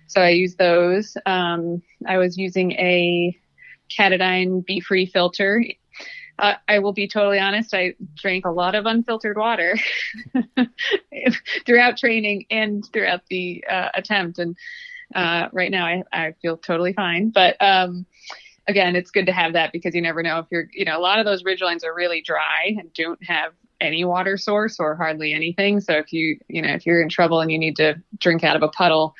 So I use those. I was using a Catadine Be-Free filter. I will be totally honest. I drank a lot of unfiltered water throughout training and throughout the attempt. And right now I feel totally fine. But again, it's good to have that because you never know if a lot of those ridgelines are really dry and don't have any water source or hardly anything. So if if you're in trouble and you need to drink out of a puddle,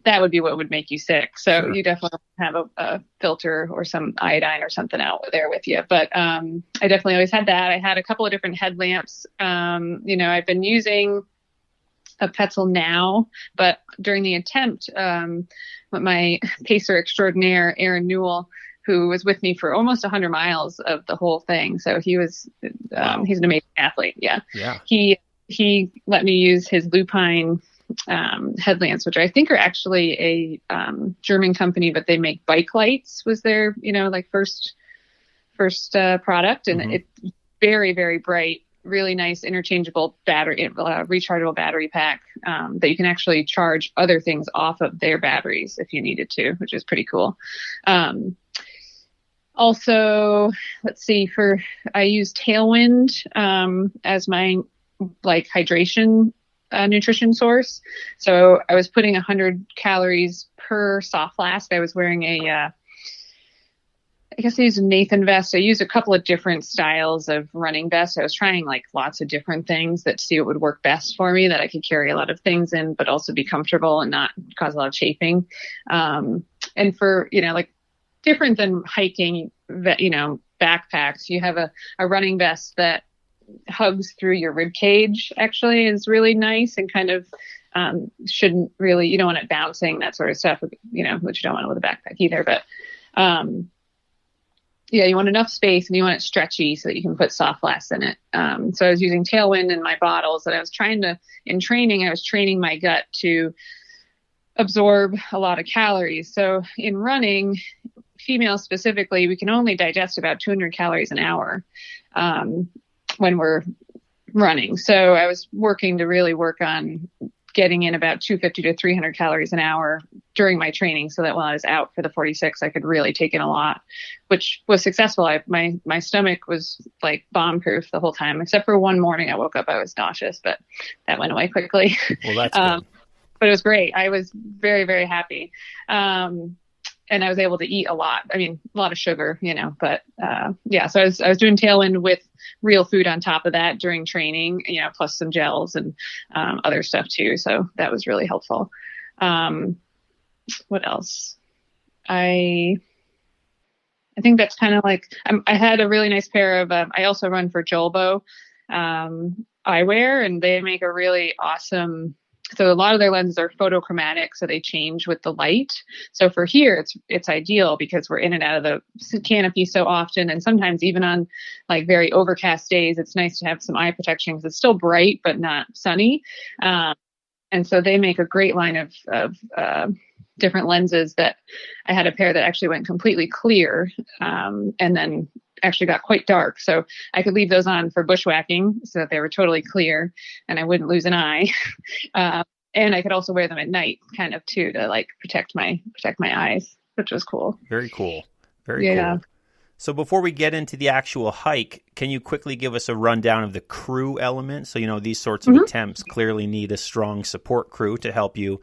that would be what would make you sick. So sure. You definitely have a filter or some iodine or something out there with you. But I definitely always had that. I had a couple of different headlamps. I've been using a Petzl now, but during the attempt, my pacer extraordinaire, Aaron Newell, who was with me for almost 100 miles of the whole thing. So he's an amazing athlete. Yeah. He let me use his lupine headlamps, which I think are actually a German company, but they make bike lights was their, first product. And It's very, very bright, really nice interchangeable battery, rechargeable battery pack that you can actually charge other things off of their batteries if you needed to, which is pretty cool. Also, let's see, I use Tailwind as my hydration nutrition source. So I was putting 100 calories per soft flask. I was wearing I guess I used a Nathan vest. I used a couple of different styles of running vests. I was trying lots of different things to see what would work best for me, that I could carry a lot of things in, but also be comfortable and not cause a lot of chafing. And for, different than hiking, backpacks, you have a running vest that hugs through your rib cage is really nice and kind of shouldn't really, you don't want it bouncing, that sort of stuff, which you don't want with a backpack either. But you want enough space and you want it stretchy so that you can put soft flasks in it. So I was using Tailwind in my bottles, and in training, I was training my gut to absorb a lot of calories. So in running, females specifically, we can only digest about 200 calories an hour when we're running. So I was working to really work on getting in about 250 to 300 calories an hour during my training, so that while I was out for the 46, I could really take in a lot, which was successful. My stomach was bomb proof the whole time, except for one morning I woke up, I was nauseous, but that went away quickly. Well, that's good. But it was great. I was very, very happy. And I was able to eat a lot. I mean, a lot of sugar, but, so I was doing Tailwind with real food on top of that during training, plus some gels and, other stuff too. So that was really helpful. What else? I think that's kind of I had a really nice pair of, I also run for Jolbo, eyewear, and they make a really awesome. So a lot of their lenses are photochromatic, so they change with the light. So for here, it's ideal because we're in and out of the canopy so often, and sometimes even on very overcast days, it's nice to have some eye protection because it's still bright but not sunny. And so they make a great line of different lenses. That I had a pair that actually went completely clear, and then actually got quite dark. So I could leave those on for bushwhacking so that they were totally clear and I wouldn't lose an eye. And I could also wear them at night kind of too, to protect my eyes, which was cool. Very cool. Very cool. So before we get into the actual hike, can you quickly give us a rundown of the crew element? So, these sorts of attempts clearly need a strong support crew to help you.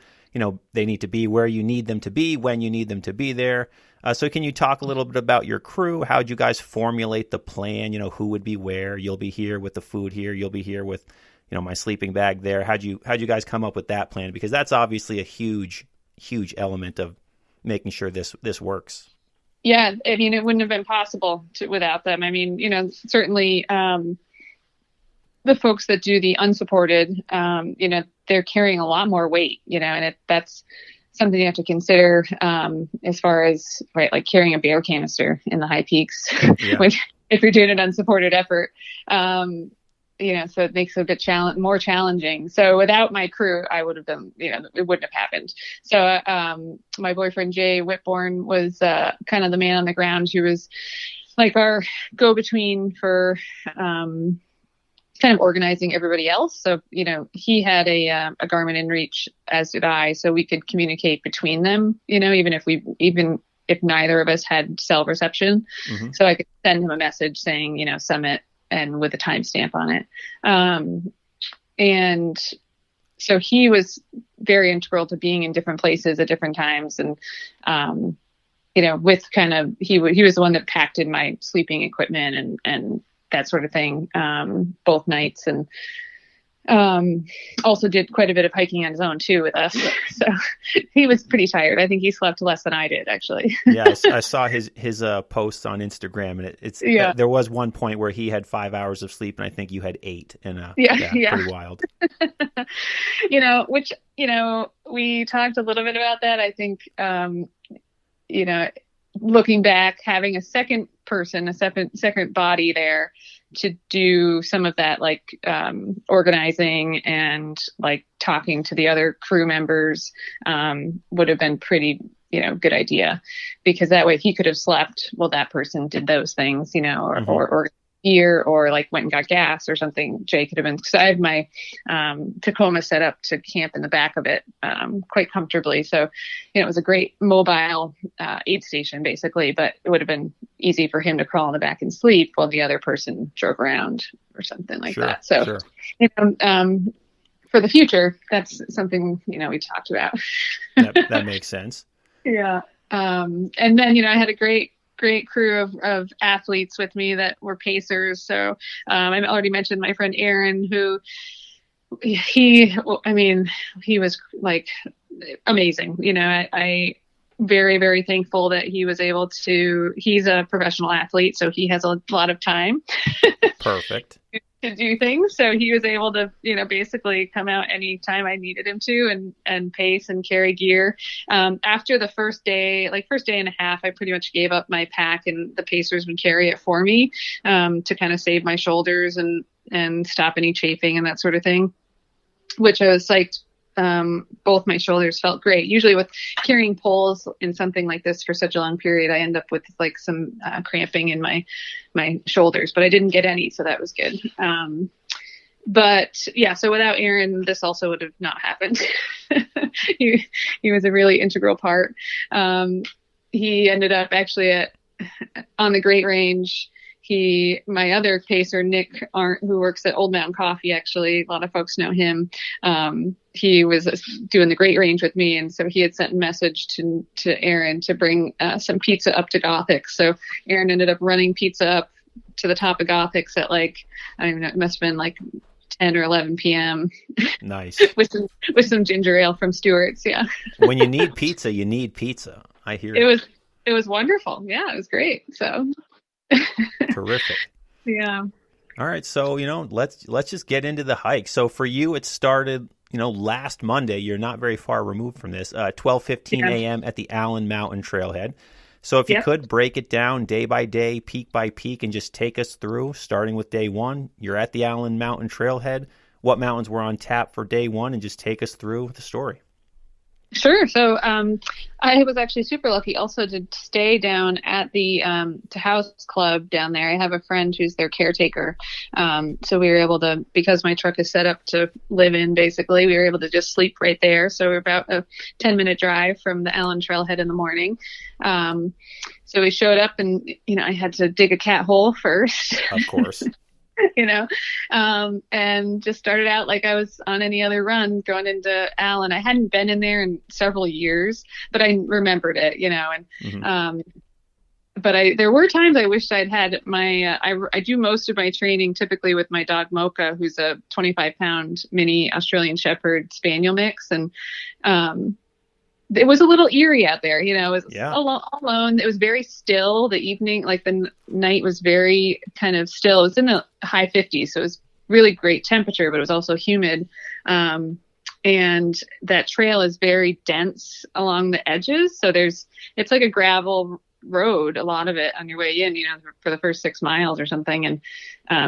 They need to be where you need them to be, when you need them to be there. So can you talk a little bit about your crew? How'd you guys formulate the plan? Who would be where? You'll be here with the food here. You'll be here with, my sleeping bag there. How'd you guys come up with that plan? Because that's obviously a huge, huge element of making sure this works. Yeah. I mean, it wouldn't have been possible without them. I mean, certainly, the folks that do the unsupported, they're carrying a lot more weight, and that's something you have to consider as far as, right, carrying a beer canister in the high peaks, if you're doing an unsupported effort, so it makes it a bit more challenging. So without my crew, I would have been, it wouldn't have happened. So my boyfriend, Jay Whitbourne, was kind of the man on the ground. He was our go-between for kind of organizing everybody else. So, he had a Garmin InReach, as did I, so we could communicate between them, even if neither of us had cell reception. Mm-hmm. So I could send him a message saying, summit, and with a timestamp on it. And so he was very integral to being in different places at different times. And, with kind of, he was the one that packed in my sleeping equipment and that sort of thing, both nights, and also did quite a bit of hiking on his own too with us. So he was pretty tired. I think he slept less than I did, actually. Yeah, I saw his posts on Instagram, and there was one point where he had 5 hours of sleep, and I think you had 8, and pretty wild. Which we talked a little bit about that. I think looking back, having a second person, a second body there to do some of that, like organizing and like talking to the other crew members, would have been pretty, good idea, because that way he could have slept while that person did those things, or gear, or like went and got gas or something. Jay could have been, because I have my Tacoma set up to camp in the back of it quite comfortably. So, it was a great mobile aid station basically, but it would have been easy for him to crawl in the back and sleep while the other person drove around or something like that. So, for the future, that's something, we talked about. That makes sense. Yeah. And then, I had a great crew of athletes with me that were pacers. So I already mentioned my friend Aaron, who he was like amazing. I very, very thankful that he was able to, he's a professional athlete, so he has a lot of time. Perfect. To do things. So he was able to, basically come out anytime I needed him to and pace and carry gear. After the first day and a half, I pretty much gave up my pack, and the pacers would carry it for me, to kind of save my shoulders and stop any chafing and that sort of thing, which I was psyched. Both my shoulders felt great. Usually with carrying poles in something like this for such a long period, I end up with like some cramping in my shoulders, but I didn't get any, so that was good. But yeah, so without Aaron, this also would have not happened. He was a really integral part. He ended up actually on the Great Range. My other pacer, Nick Arndt, who works at Old Mountain Coffee, actually, a lot of folks know him. He was doing the Great Range with me, and so he had sent a message to Aaron to bring some pizza up to Gothic. So Aaron ended up running pizza up to the top of Gothics at I don't even know, it must have been like 10 or 11 p.m. Nice. with some ginger ale from Stewart's. Yeah. When you need pizza, you need pizza. I hear it was wonderful. Yeah, it was great. So. Terrific. Yeah. All right. So, let's just get into the hike. So for you, it started, last Monday. You're not very far removed from this, 12:15 a.m. at the Allen Mountain Trailhead. So if you could break it down day by day, peak by peak, and just take us through, starting with day one. You're at the Allen Mountain Trailhead. What mountains were on tap for day one, and just take us through the story. Sure. So I was actually super lucky also to stay down at the House Club down there. I have a friend who's their caretaker. So we were able to, because my truck is set up to live in, basically, we were able to just sleep right there. So we're about a 10-minute drive from the Allen Trailhead in the morning. So we showed up and, I had to dig a cat hole first. Of course. And just started out like I was on any other run going into Allen. I hadn't been in there in several years, but I remembered it, and, but there were times I wished I'd had my, I do most of my training typically with my dog Mocha, who's a 25-pound mini Australian Shepherd Spaniel mix. And, it was a little eerie out there, it was alone. It was very still. The evening, like the night was very kind of still. It was in the high 50s. So it was really great temperature, but it was also humid. And that trail is very dense along the edges. So it's like a gravel road, a lot of it on your way in, for the first 6 miles or something. And,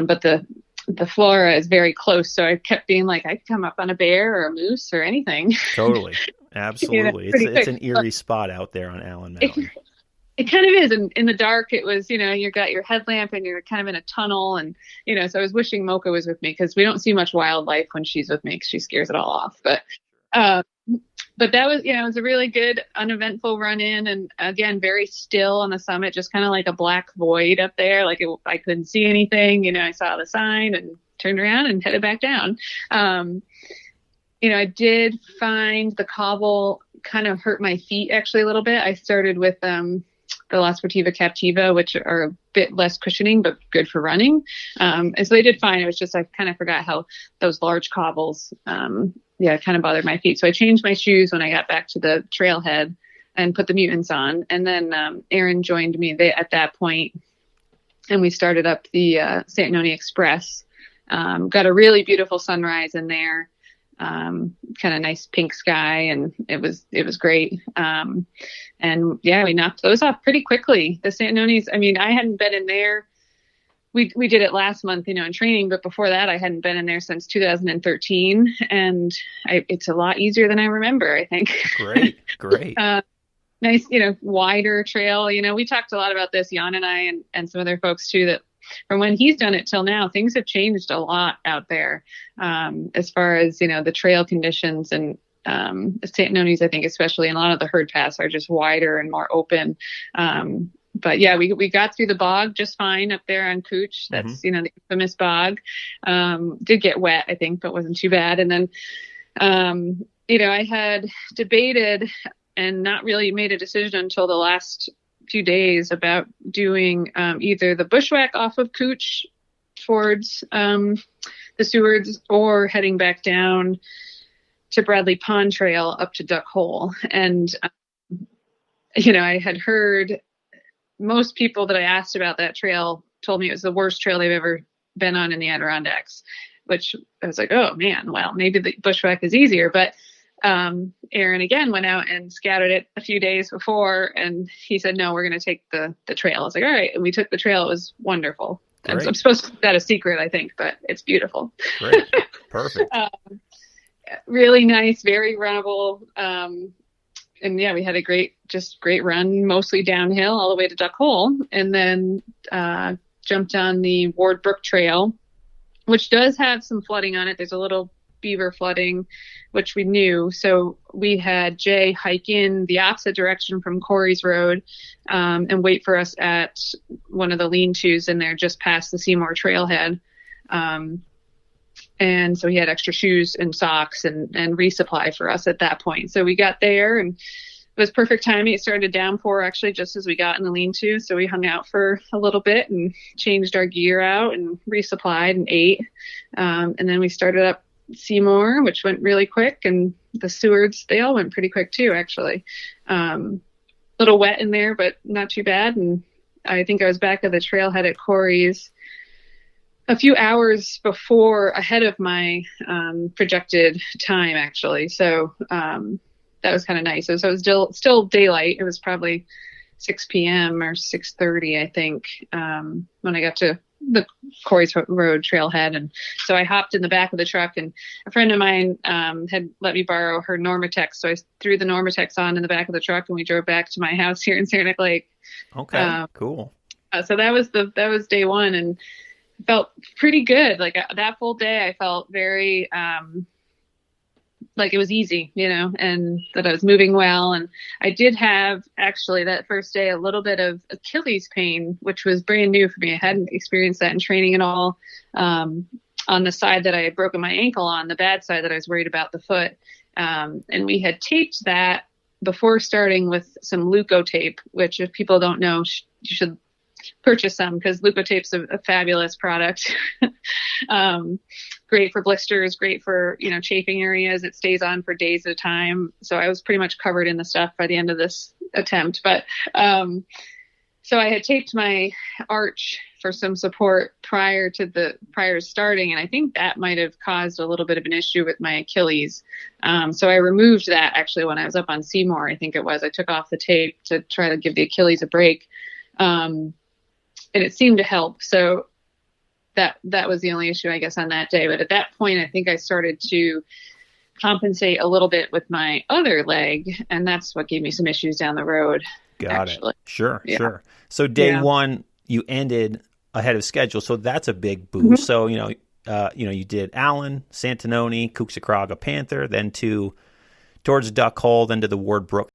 but the flora is very close. So I kept being like, I could come up on a bear or a moose or anything. Totally. Absolutely. It's an eerie spot out there on Allen Mountain. It kind of is. And in the dark, it was, you got your headlamp and you're kind of in a tunnel. And, so I was wishing Mocha was with me because we don't see much wildlife when she's with me because she scares it all off. But that was, it was a really good, uneventful run in. And again, very still on the summit, just kind of like a black void up there. Like I couldn't see anything. I saw the sign and turned around and headed back down. I did find the cobble kind of hurt my feet actually a little bit. I started with the La Sportiva Captiva, which are a bit less cushioning, but good for running. And so they did fine. It was just, I kind of forgot how those large cobbles, kind of bothered my feet. So I changed my shoes when I got back to the trailhead and put the Mutants on. And then Aaron joined me at that point, and we started up the St. Noni Express. Got a really beautiful sunrise in there. Kind of nice pink sky, and it was great. And yeah, we knocked those off pretty quickly. The St. Nonis, I hadn't been in there. We did it last month, in training, but before that I hadn't been in there since 2013, and it's a lot easier than I remember, I think. Great. Nice, wider trail. We talked a lot about this, Jan and I, and some other folks too, that from when he's done it till now, things have changed a lot out there, as far as, the trail conditions, and St. Noni's, I think, especially, and a lot of the herd paths are just wider and more open. But yeah, we got through the bog just fine up there on Cooch. That's, the infamous bog. Did get wet, I think, but wasn't too bad. And then, I had debated and not really made a decision until the last few days about doing either the bushwhack off of Cooch towards the Sewards, or heading back down to Bradley Pond Trail up to Duck Hole. And, I had heard most people that I asked about that trail told me it was the worst trail they've ever been on in the Adirondacks, which I was like, oh man, well, maybe the bushwhack is easier. But Aaron again went out and scouted it a few days before, and he said, no, we're going to take the trail. I was like, all right. And we took the trail. It was wonderful. And I'm supposed to keep that a secret, I think, but it's beautiful. Great. Perfect. Really nice, very runnable. And yeah, we had a great run, mostly downhill all the way to Duck Hole, and then jumped on the Ward Brook Trail, which does have some flooding on it. There's a little beaver flooding, which we knew. So we had Jay hike in the opposite direction from Corey's Road, and wait for us at one of the lean-tos in there just past the Seymour Trailhead. And so he had extra shoes and socks and resupply for us at that point. So we got there, and it was perfect timing. It started to downpour actually just as we got in the lean-to. So we hung out for a little bit and changed our gear out and resupplied and ate. And then we started up Seymour, which went really quick, and the Sewards, they all went pretty quick too, actually. Little wet in there, but not too bad. And I think I was back at the trailhead at Corey's a few hours ahead of my projected time, actually. So that was kind of nice. So it was still daylight. It was probably 6 p.m. or 6:30, I think, when I got to the Corey's Road trailhead. And so I hopped in the back of the truck, and a friend of mine had let me borrow her Normatex. So I threw the Normatex on in the back of the truck, and we drove back to my house here in Saranac Lake. Okay, cool. So that was day one, and felt pretty good. Like that full day, I felt very like it was easy, and that I was moving well. And I did have actually that first day a little bit of Achilles pain, which was brand new for me. I hadn't experienced that in training at all. On the side that I had broken my ankle on, the bad side that I was worried about, the foot. And we had taped that before starting with some Leukotape, which if people don't know, you should purchase some, because Leukotape's a fabulous product. Great for blisters, great for, chafing areas. It stays on for days at a time. So I was pretty much covered in the stuff by the end of this attempt. But so I had taped my arch for some support prior to starting. And I think that might have caused a little bit of an issue with my Achilles. So I removed that actually when I was up on Seymour, I think it was. I took off the tape to try to give the Achilles a break. And it seemed to help. So that was the only issue, I guess, on that day. But at that point, I think I started to compensate a little bit with my other leg, and that's what gave me some issues down the road. Got actually. it. Sure, Yeah. sure. So day one, you ended ahead of schedule, so that's a big boost. So you did Allen, Santanoni, Cooksacrogga Panther, then towards Duck Hole, then to the Ward Brook